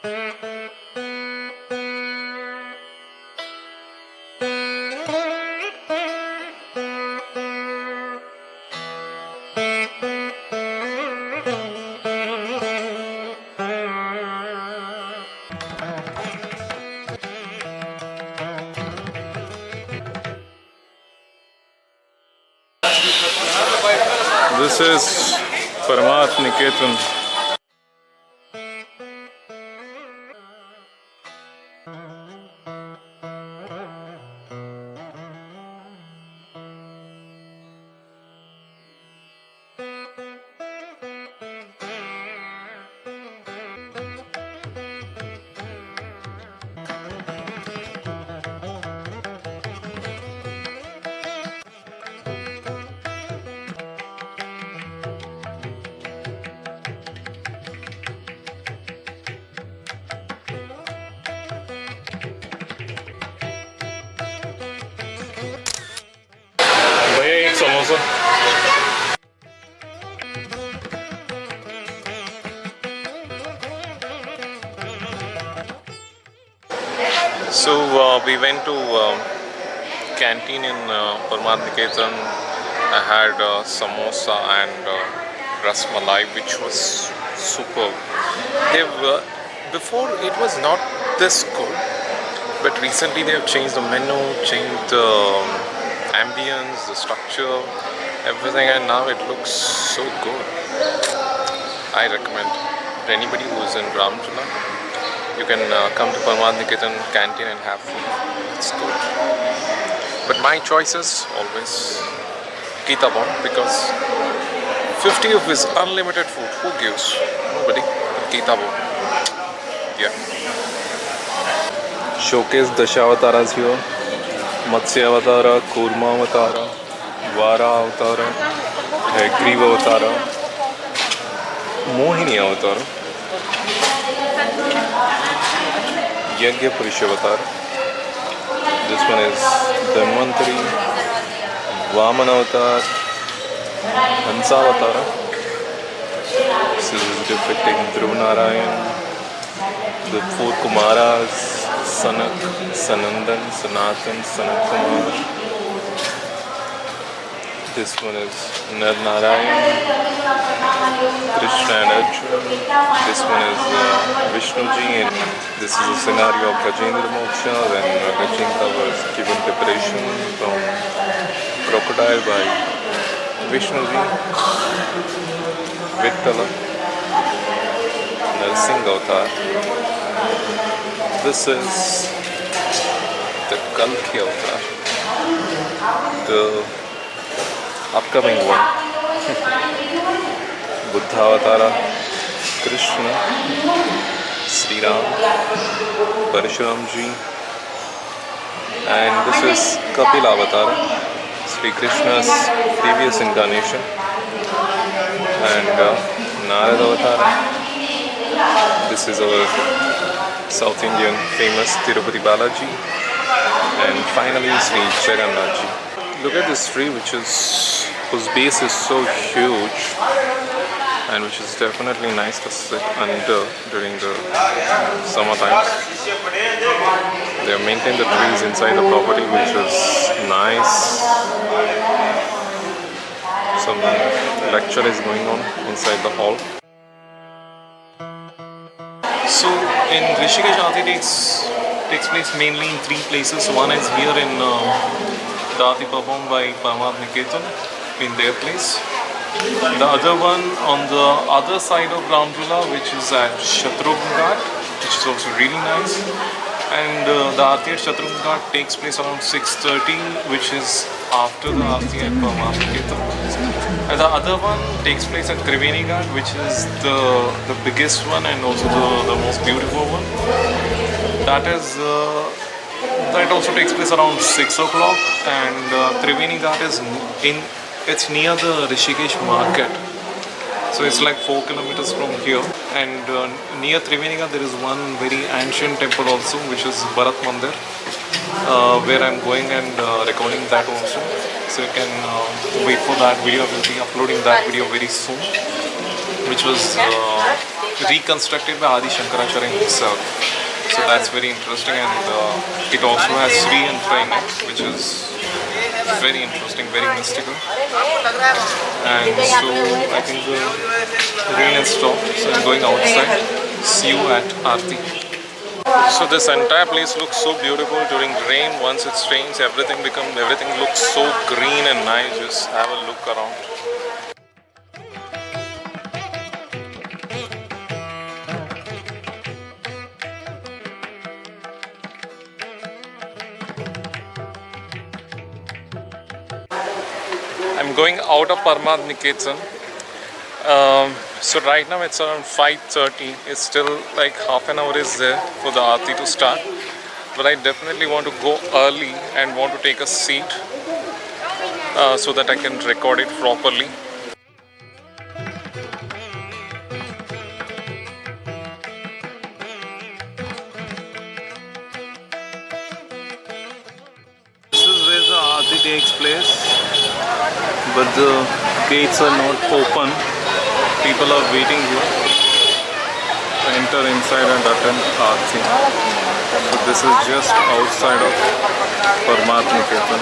This is Paramat Niketan. भैया एक samosa. So we went to canteen in Paramat Niketan. I had samosa and rasmalai, which was superb. Before it was not this good, but recently they have changed the menu, changed the ambience, the structure, everything, and now it looks so good. I recommend to anybody who is in Ram Jhula, you can come to Paramat Niketan canteen and have food. It's good. But my choice is always Kitabon, because 50 of is unlimited food. Who gives? Nobody. Kitabon. Yeah. Showcase Dashavatara here. Matsya Avatara, Kurma Avatara, Vara Avatara, Griva Avatara, Mohini Avatara, Yagya Purisha Avatara. This one is Dhanvantari, Vaman Avatar, Hansa Avatara. This is depicting Dhruva Narayan, the four Kumaras, Sanak, Sanandan, Sanatan, Sanat Kumar. This one is Nar Narayan, Krishna and Arjuna. This one is Vishnuji, and this is a scenario of Gajendra Moksha. Then Gajendra was given preparation from crocodile by Vishnuji, Vittala, Narsingh Avatar. This is the Kalki Avatar, the upcoming one. Buddha Avatara, Krishna, Sri Ram, Parshuramji, and this is Kapila Avatara, Sri Krishna's previous incarnation, and Narada Avatara. This is our South Indian famous Tirupati Balaji, and finally Sri Jagannathji. Look at this tree, whose base is so huge, and which is definitely nice to sit under during the summer times. They have maintained the trees inside the property, which is nice. Some lecture is going on inside the hall. So in Rishikesh, Aarti takes place mainly in three places. One is here in the Aarti performed by Paramat Niketan in their place. The other one on the other side of Ram Jhula, which is at Shatrughat, which is also really nice. And the Aarti at Shatrughat takes place around 6:30, which is after the Aarti at Paramat Niketan. And the other one takes place at Triveni Ghat, which is the biggest one and also the most beautiful one. That also takes place around 6 o'clock, and Triveni Ghat is it's near the Rishikesh market. So it's like 4 kilometers from here, and near Triveni Ghat there is one very ancient temple also, which is Bharat Mandir, where I'm going and recording that also. So you can wait for that video. We'll be uploading that video very soon, which was reconstructed by Adi Shankaracharya himself. So that's very interesting, and it also has Sri and in it, which is very interesting, very mystical. And so I think the rain has stopped, so I'm going outside. See you at Aarti. So this entire place looks so beautiful during rain. Once it rains, everything looks so green and nice. Just have a look around. I'm going out of Parmat Niketan. So right now it's around 5:30. It's still like half an hour is there for the Aarti to start. But I definitely want to go early and want to take a seat so that I can record it properly. This is where the Aarti takes place, but the gates are not open. People are waiting here to enter inside and attend Aarti. So this is just outside of Parmat Niketan.